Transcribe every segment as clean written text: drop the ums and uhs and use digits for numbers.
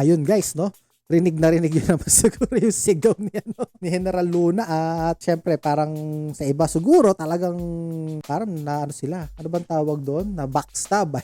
ayun guys, no? Rinig na rinig yun naman siguro yung sigaw ni General Luna at syempre parang sa iba siguro talagang parang na ano sila, ano bang tawag doon? Na backstab.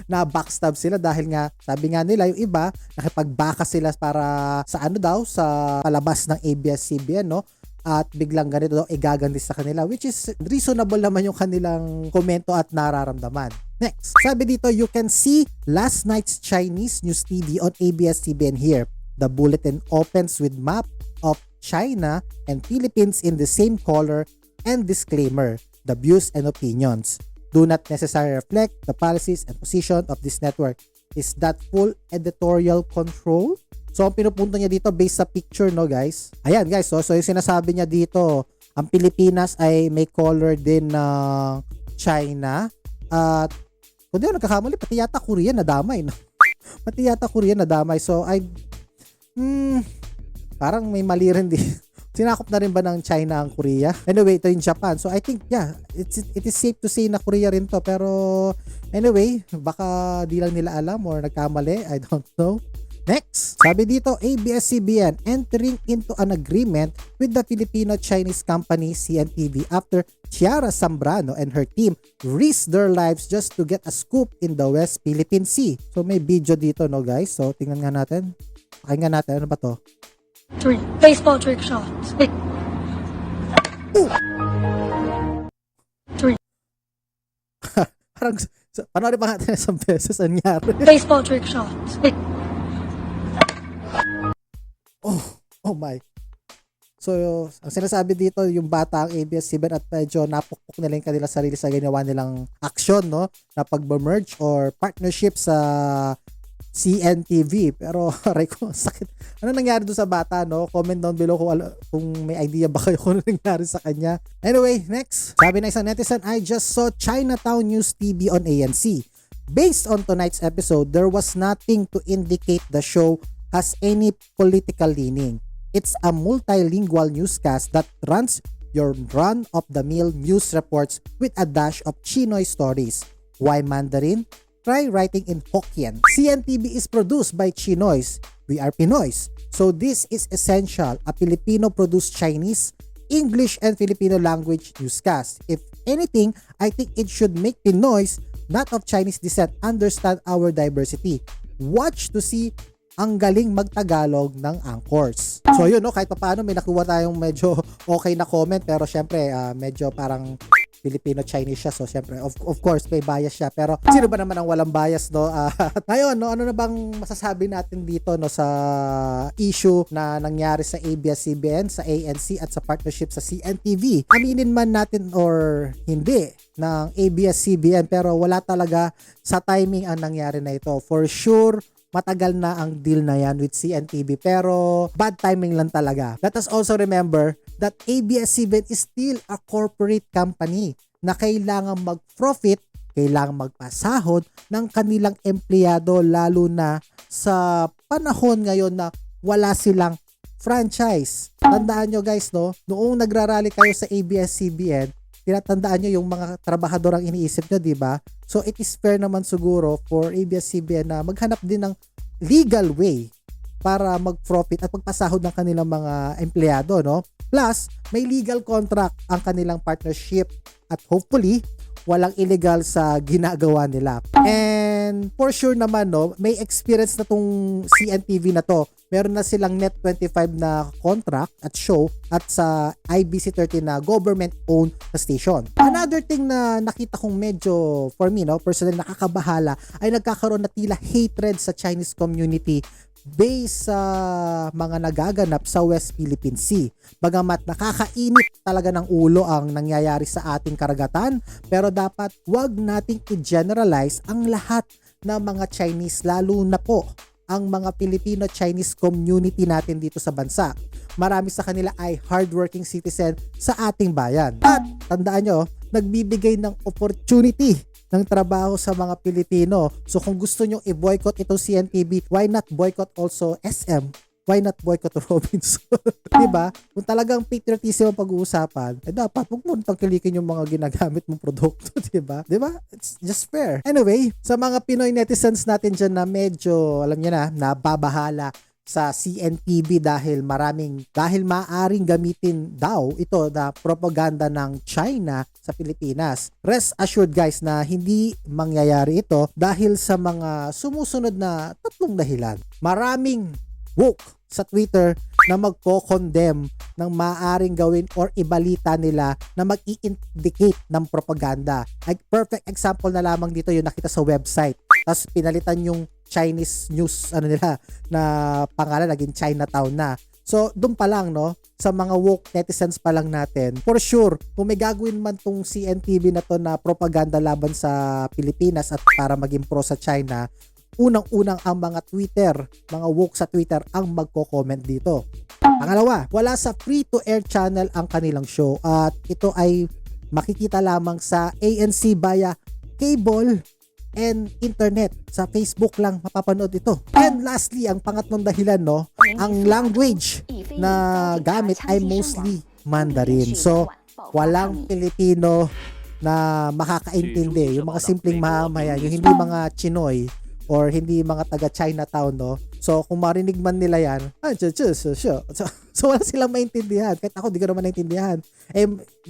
Na backstab sila dahil nga sabi nga nila yung iba nakipagbaka sila para sa ano daw sa palabas ng ABS-CBN, no? At biglang ganito daw igaganti sa kanila, which is reasonable naman yung kanilang komento at nararamdaman. Next, sabi dito, you can see last night's Chinese news TV on ABS-CBN here. The bulletin opens with map of China and Philippines in the same color and disclaimer, the views and opinions do not necessarily reflect the policies and position of this network. Is that full editorial control? So, ang pinupunto niya dito based sa picture, no guys? Ayan guys, so yung sinasabi niya dito, ang Pilipinas ay may color din ng China at kung di ako nagkakamali, pati yata Korea nadamay, no? Pati yata Korea nadamay. So, parang may mali rin din. Sinakop na rin ba ng China ang Korea? Anyway, ito yung Japan. So, I think, yeah, it is safe to say na Korea rin to. Pero, anyway, baka di lang nila alam or nagkamali. I don't know. Next, sabi dito, ABS-CBN entering into an agreement with the Filipino-Chinese company CNTV after Chiara Zambrano and her team risked their lives just to get a scoop in the West Philippine Sea. So may video dito, no guys? So tingnan nga natin. Pakinggan natin, ano ba to? 3 baseball trick shots. 3 Parang, panoorin pa natin isang beses ang nangyari. baseball trick shots. Oh my. So, ang sinasabi dito, yung bata ang ABS-CBN at medyo napukpok nila yung kanila sarili sa ginawa nilang aksyon, no? Na pag-merge or partnership sa CNTV. Pero, aray ko, sakit. Ano nangyari doon sa bata, no? Comment down below kung may idea ba kayo kung ano nangyari sa kanya. Anyway, next. Sabi na isang netizen, I just saw Chinatown News TV on ANC. Based on tonight's episode, there was nothing to indicate the show has any political leaning. It's a multilingual newscast that runs your run-of-the-mill news reports with a dash of Chinoy stories. Why Mandarin? Try writing in Hokkien. CNTV is produced by Chinoys. We are Pinoys. So this is essential, a Filipino-produced Chinese, English, and Filipino language newscast. If anything, I think it should make Pinoys, not of Chinese descent, understand our diversity. Watch to see ang galing magtagalog ng anchors. So yun, no, kahit paano may nakuha tayong medyo okay na comment, pero syempre medyo parang Filipino-Chinese siya, so syempre of course may bias siya, pero sino ba naman ang walang bias, no? Ngayon, no, ano na bang masasabi natin dito, no, sa issue na nangyari sa ABS-CBN, sa ANC at sa partnership sa CNTV? Aminin man natin or hindi ng ABS-CBN, pero wala talaga sa timing ang nangyari na ito. For sure, matagal na ang deal na yan with CNTV, pero bad timing lang talaga. Let us also remember that ABS-CBN is still a corporate company na kailangan mag-profit, kailangan magpasahod ng kanilang empleyado, lalo na sa panahon ngayon na wala silang franchise. Tandaan nyo guys, no, noong nagrarally kayo sa ABS-CBN, tinatandaan nyo yung mga trabahador ang iniisip nyo, di ba? So, it is fair naman siguro for ABS-CBN na maghanap din ng legal way para mag-profit at magpasahod ng kanilang mga empleyado, no? Plus, may legal contract ang kanilang partnership at hopefully, walang illegal sa ginagawa nila. And for sure naman, no, may experience na tong CNTV na to. Meron na silang Net 25 na contract at show at sa IBC13 na government-owned na station. Another thing na nakita kong medyo, for me, no, personally nakakabahala, ay nagkakaroon na tila hatred sa Chinese community based sa mga nagaganap sa West Philippine Sea. Bagamat nakakainit talaga ng ulo ang nangyayari sa ating karagatan, pero dapat wag nating i-generalize ang lahat ng mga Chinese, lalo na po ang mga Filipino-Chinese community natin dito sa bansa. Marami sa kanila ay hardworking citizen sa ating bayan. At tandaan nyo, nagbibigay ng opportunity ng trabaho sa mga Pilipino. So kung gusto nyo i-boycott itong CNTV, why not boycott also SM why not boycott Robinson? Diba? Kung talagang patriotism ang pag-uusapan, dapat huwag mo tangkilikin yung mga ginagamit mong produkto, diba? Diba? It's just fair. Anyway, sa mga Pinoy netizens natin dyan na medyo, alam niyo na, nababahala sa CNTV dahil maaring gamitin daw ito na propaganda ng China sa Pilipinas. Rest assured guys na hindi mangyayari ito dahil sa mga sumusunod na tatlong dahilan. Maraming woke sa Twitter na magko-condemn ng maaring gawin or ibalita nila na mag-i-indicate ng propaganda. Perfect example na lamang dito yung nakita sa website. Tapos pinalitan yung Chinese news na pangalan naging Chinatown na. So doon pa lang sa mga woke netizens pa lang natin, for sure kung may gagawin man tong CNTV na to na propaganda laban sa Pilipinas at para maging pro sa China, unang-unang ang mga woke sa Twitter ang magko-comment dito. Pangalawa, wala sa free-to-air channel ang kanilang show at ito ay makikita lamang sa ANC via cable and internet. Sa Facebook lang mapapanood ito. And lastly, ang pangatlong dahilan, ang language na gamit ay mostly Mandarin. So, walang Pilipino na makakaintindi. Yung mga simpleng mamamayan, yung hindi mga Chinoy or hindi mga taga Chinatown, So, kung marinig man nila yan, so wala silang maintindihan. Kahit ako, di ko naman naintindihan.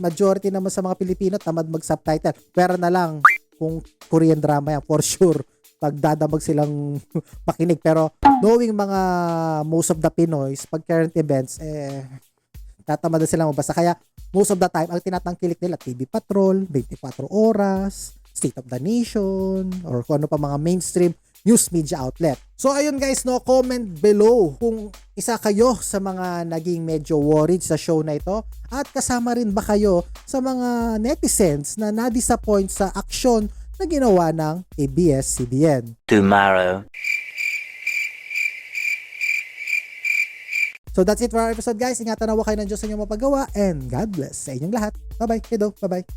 Majority naman sa mga Pilipino, tamad mag-subtitle. Pero na lang, kung Korean drama yan, for sure, pagdadamag silang makinig. Pero knowing mga most of the Pinoys, pag current events, tatamad na silang mabasa. Kaya most of the time, ang tinatangkilik nila, TV Patrol, 24 Oras, State of the Nation, or kung ano pa mga mainstream news media outlet. So ayun guys, comment below kung isa kayo sa mga naging medyo worried sa show na ito at kasama rin ba kayo sa mga netizens na na-disappoint sa aksyon na ginawa ng ABS-CBN. Tomorrow. So that's it for our episode guys. Ingatan na kayo ng Diyos sa inyong mapagawa and God bless sa inyong lahat. Bye-bye. Kiddo. Bye-bye.